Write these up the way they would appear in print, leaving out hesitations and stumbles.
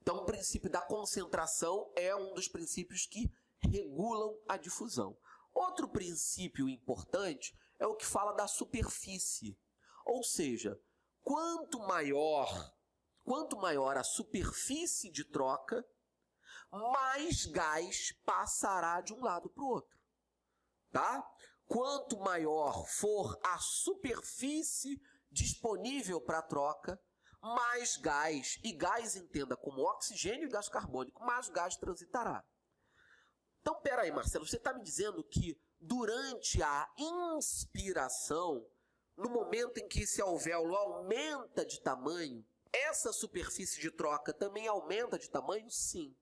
Então, o princípio da concentração é um dos princípios que regulam a difusão. Outro princípio importante é o que fala da superfície. Ou seja, quanto maior a superfície de troca, mais gás passará de um lado para o outro. Tá? Quanto maior for a superfície disponível para a troca, mais gás, e gás entenda como oxigênio e gás carbônico, mais gás transitará. Então, peraí, Marcelo, você está me dizendo que durante a inspiração, no momento em que esse alvéolo aumenta de tamanho, essa superfície de troca também aumenta de tamanho? Sim.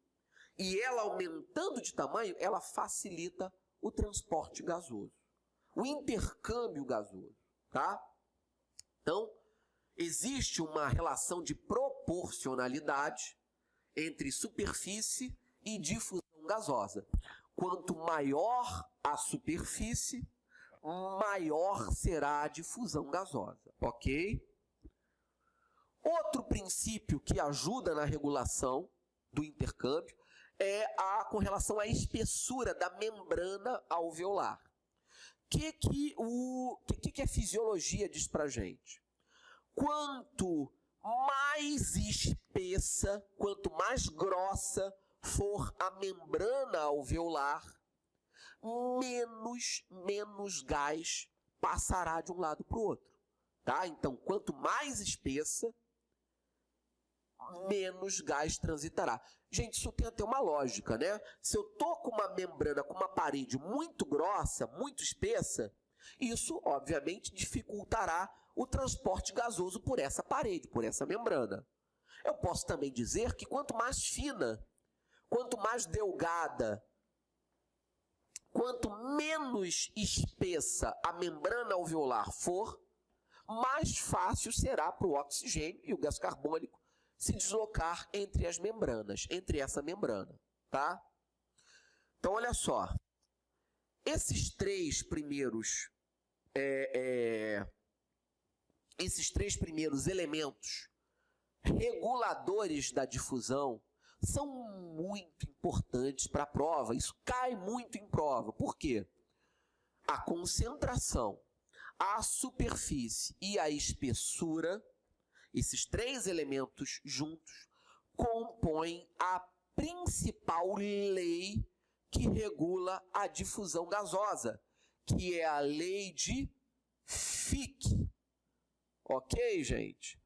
E ela aumentando de tamanho, ela facilita o transporte gasoso, o intercâmbio gasoso, tá? Então, existe uma relação de proporcionalidade entre superfície e difusão gasosa. Quanto maior a superfície, maior será a difusão gasosa, ok? Outro princípio que ajuda na regulação do intercâmbio é com relação à espessura da membrana alveolar. O que a fisiologia diz pra gente? Quanto mais espessa, quanto mais grossa for a membrana alveolar, menos gás passará de um lado para o outro. Tá? Então, quanto mais espessa, menos gás transitará. Gente, isso tem até uma lógica, né? Se eu estou com uma membrana, com uma parede muito grossa, muito espessa, isso, obviamente, dificultará o transporte gasoso por essa parede, por essa membrana. Eu posso também dizer que quanto mais fina, quanto mais delgada, quanto menos espessa a membrana alveolar for, mais fácil será para o oxigênio e o gás carbônico se deslocar entre as membranas, entre essa membrana, tá? Então, olha só. Esses três primeiros elementos reguladores da difusão são muito importantes para a prova. Isso cai muito em prova. Por quê? A concentração, a superfície e a espessura, esses três elementos juntos, compõem a principal lei que regula a difusão gasosa, que é a lei de Fick. Ok, gente?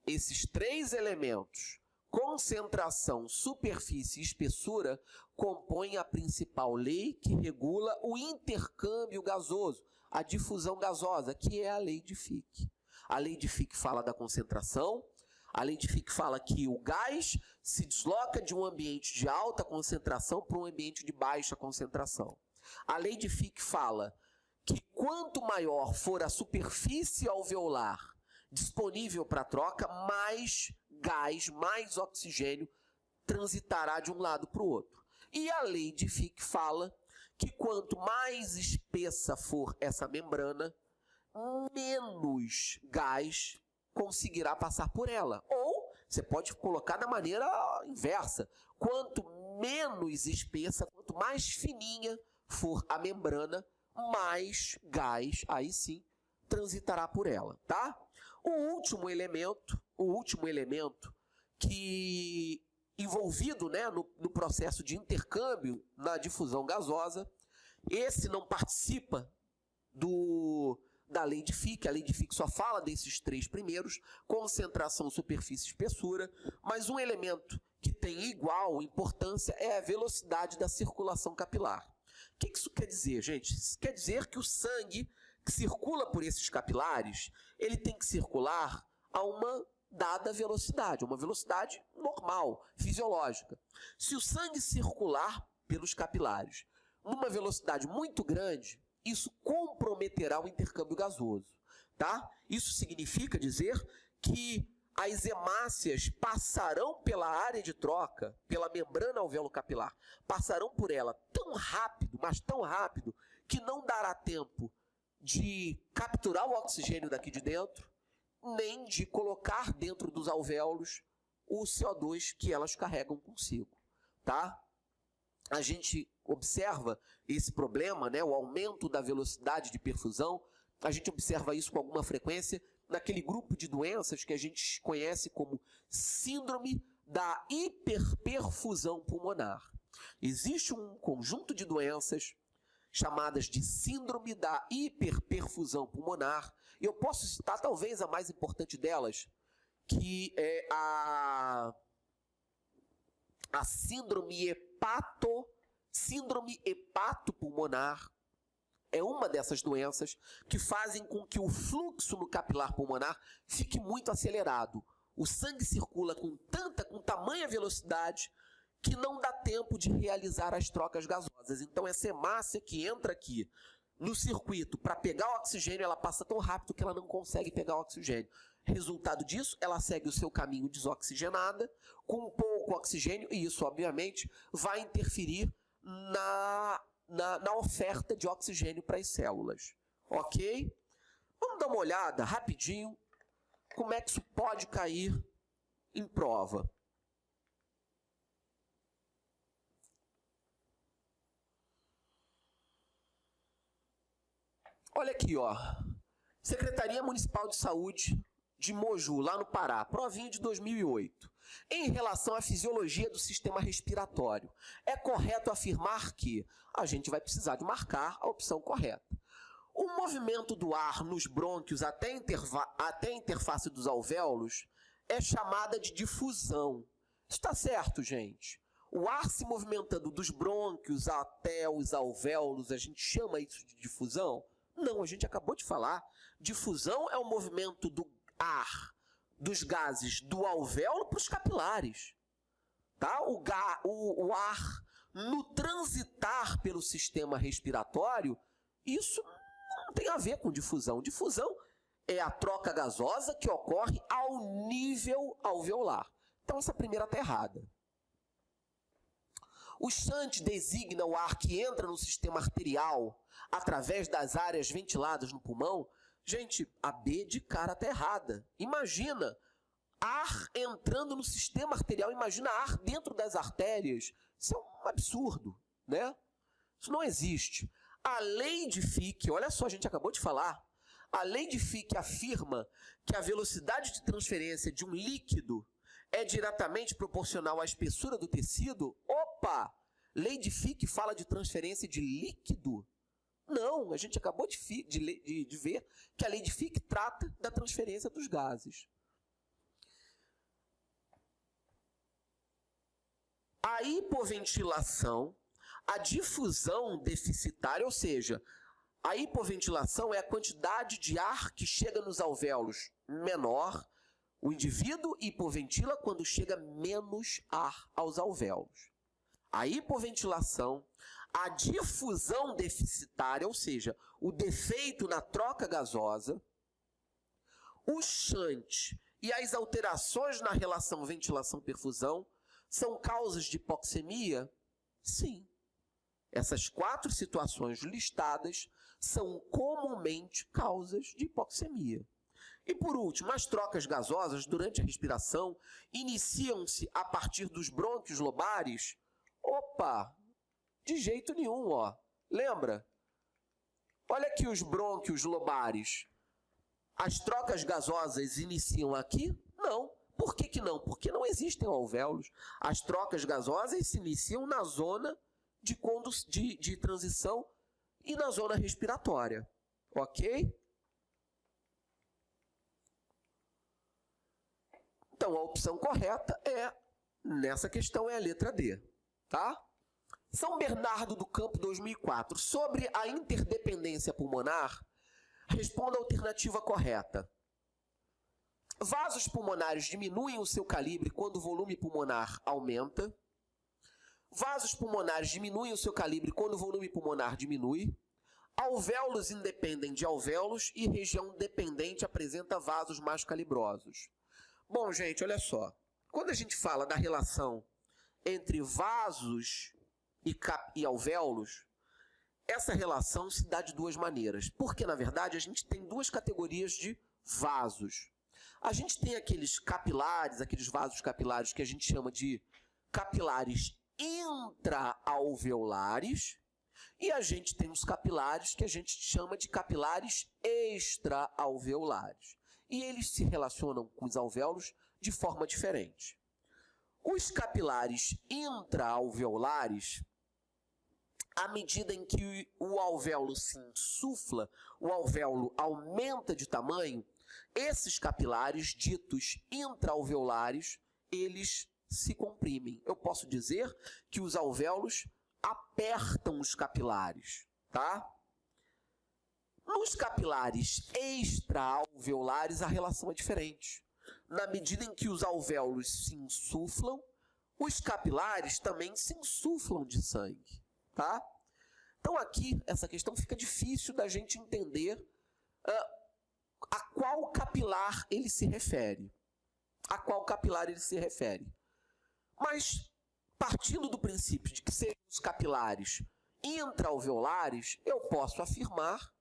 Esses três elementos, concentração, superfície e espessura, compõem a principal lei que regula o intercâmbio gasoso, a difusão gasosa, que é a lei de Fick. A lei de Fick fala da concentração, a lei de Fick fala que o gás se desloca de um ambiente de alta concentração para um ambiente de baixa concentração. A lei de Fick fala que quanto maior for a superfície alveolar disponível para troca, mais gás, mais oxigênio transitará de um lado para o outro. E a lei de Fick fala que quanto mais espessa for essa membrana, menos gás conseguirá passar por ela. Ou você pode colocar da maneira inversa. Quanto menos espessa, quanto mais fininha for a membrana, mais gás, aí sim, transitará por ela, tá? O último elemento que envolvido, né, no processo de intercâmbio na difusão gasosa, esse não participa da lei de Fick. A lei de Fick só fala desses três primeiros: concentração, superfície e espessura, mas um elemento que tem igual importância é a velocidade da circulação capilar. O que isso quer dizer, gente? Isso quer dizer que o sangue que circula por esses capilares, ele tem que circular a uma dada velocidade, uma velocidade normal, fisiológica. Se o sangue circular pelos capilares numa velocidade muito grande, isso comprometerá o intercâmbio gasoso, tá? Isso significa dizer que as hemácias passarão pela área de troca, pela membrana alveolo-capilar, passarão por ela tão rápido, mas tão rápido, que não dará tempo de capturar o oxigênio daqui de dentro, nem de colocar dentro dos alvéolos o CO2 que elas carregam consigo, tá? A gente observa esse problema, né, o aumento da velocidade de perfusão, a gente observa isso com alguma frequência naquele grupo de doenças que a gente conhece como síndrome da hiperperfusão pulmonar. Existe um conjunto de doenças chamadas de síndrome da hiperperfusão pulmonar, e eu posso citar talvez a mais importante delas, que é a síndrome hepatopulmonar. É uma dessas doenças que fazem com que o fluxo no capilar pulmonar fique muito acelerado. O sangue circula com tamanha velocidade que não dá tempo de realizar as trocas gasosas. Então essa hemácia que entra aqui no circuito para pegar o oxigênio, ela passa tão rápido que ela não consegue pegar o oxigênio. Resultado disso, ela segue o seu caminho desoxigenada, com pouco oxigênio, e isso, obviamente, vai interferir na oferta de oxigênio para as células. Ok? Vamos dar uma olhada rapidinho como é que isso pode cair em prova. Olha aqui, ó. Secretaria Municipal de Saúde de Moju, lá no Pará, provinha de 2008. Em relação à fisiologia do sistema respiratório, é correto afirmar que a gente vai precisar de marcar a opção correta. O movimento do ar nos brônquios até a interface dos alvéolos é chamada de difusão. Isso está certo, gente? O ar se movimentando dos brônquios até os alvéolos, a gente chama isso de difusão? Não, a gente acabou de falar. Difusão é o movimento do ar, dos gases do alvéolo para os capilares. Tá? O ar no transitar pelo sistema respiratório, isso não tem a ver com difusão. Difusão é a troca gasosa que ocorre ao nível alveolar. Então essa primeira está errada. O shunt designa o ar que entra no sistema arterial através das áreas ventiladas no pulmão. Gente, a B de cara está errada. Imagina ar entrando no sistema arterial, imagina ar dentro das artérias. Isso é um absurdo, né? Isso não existe. A lei de Fick, olha só, a gente acabou de falar, a lei de Fick afirma que a velocidade de transferência de um líquido é diretamente proporcional à espessura do tecido. Opa! Lei de Fick fala de transferência de líquido? Não, a gente acabou de ver que a lei de Fick trata da transferência dos gases. A hipoventilação, a difusão deficitária, ou seja, a hipoventilação é a quantidade de ar que chega nos alvéolos menor. O indivíduo hipoventila quando chega menos ar aos alvéolos. A hipoventilação, a difusão deficitária, ou seja, o defeito na troca gasosa, o shunt e as alterações na relação ventilação-perfusão são causas de hipoxemia? Sim. Essas 4 situações listadas são comumente causas de hipoxemia. E por último, as trocas gasosas durante a respiração iniciam-se a partir dos brônquios lobares? Opa, de jeito nenhum, ó. Lembra? Olha aqui os brônquios lobares. As trocas gasosas iniciam aqui? Não. Por que que não? Porque não existem alvéolos. As trocas gasosas se iniciam na zona de transição e na zona respiratória. Ok? Então, a opção correta nessa questão é a letra D. Tá? São Bernardo do Campo, 2004. Sobre a interdependência pulmonar, responda a alternativa correta. Vasos pulmonares diminuem o seu calibre quando o volume pulmonar aumenta. Vasos pulmonares diminuem o seu calibre quando o volume pulmonar diminui. Alvéolos independem de alvéolos e região dependente apresenta vasos mais calibrosos. Bom, gente, olha só. Quando a gente fala da relação entre vasos e alvéolos, essa relação se dá de 2 maneiras. Porque, na verdade, a gente tem 2 categorias de vasos. A gente tem aqueles capilares, aqueles vasos capilares que a gente chama de capilares intraalveolares, e a gente tem os capilares que a gente chama de capilares extraalveolares. E eles se relacionam com os alvéolos de forma diferente. Os capilares intraalveolares, à medida em que o alvéolo se insufla, o alvéolo aumenta de tamanho, esses capilares, ditos intraalveolares, eles se comprimem. Eu posso dizer que os alvéolos apertam os capilares, tá? Nos capilares extraalveolares, a relação é diferente. Na medida em que os alvéolos se insuflam, os capilares também se insuflam de sangue, tá? Então aqui, essa questão fica difícil da gente entender a qual capilar ele se refere. A qual capilar ele se refere. Mas, partindo do princípio de que sejam os capilares intraalveolares, eu posso afirmar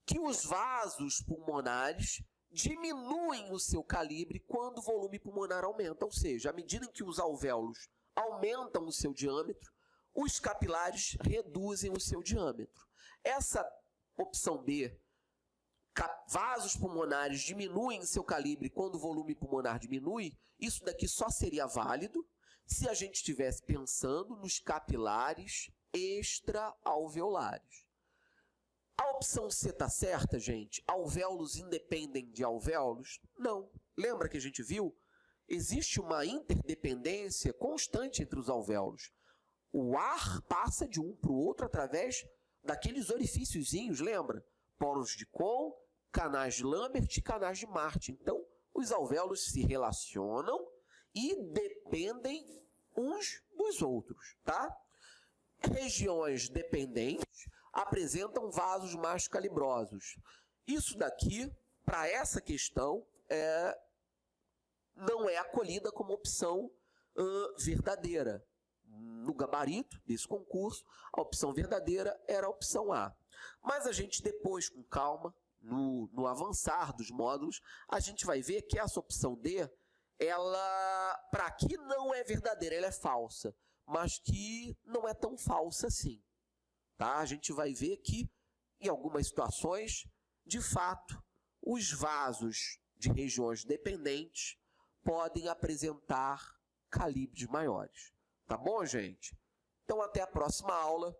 que os vasos pulmonares diminuem o seu calibre quando o volume pulmonar aumenta. Ou seja, à medida em que os alvéolos aumentam o seu diâmetro, os capilares reduzem o seu diâmetro. Essa opção B, vasos pulmonares diminuem seu calibre quando o volume pulmonar diminui, isso daqui só seria válido se a gente estivesse pensando nos capilares extraalveolares. A opção C está certa, gente? Alvéolos independem de alvéolos? Não. Lembra que a gente viu? Existe uma interdependência constante entre os alvéolos. O ar passa de um para o outro através daqueles orifíciozinhos, lembra? Poros de Kohn, canais de Lambert e canais de Martin. Então, os alvéolos se relacionam e dependem uns dos outros, tá? Regiões dependentes apresentam vasos mais calibrosos. Isso daqui, para essa questão, não é acolhida como opção verdadeira. No gabarito desse concurso, a opção verdadeira era a opção A. Mas a gente depois, com calma, no avançar dos módulos, a gente vai ver que essa opção D, ela, para aqui não é verdadeira, ela é falsa, mas que não é tão falsa assim. Tá? A gente vai ver que, em algumas situações, de fato, os vasos de regiões dependentes podem apresentar calibres maiores. Tá bom, gente? Então, até a próxima aula.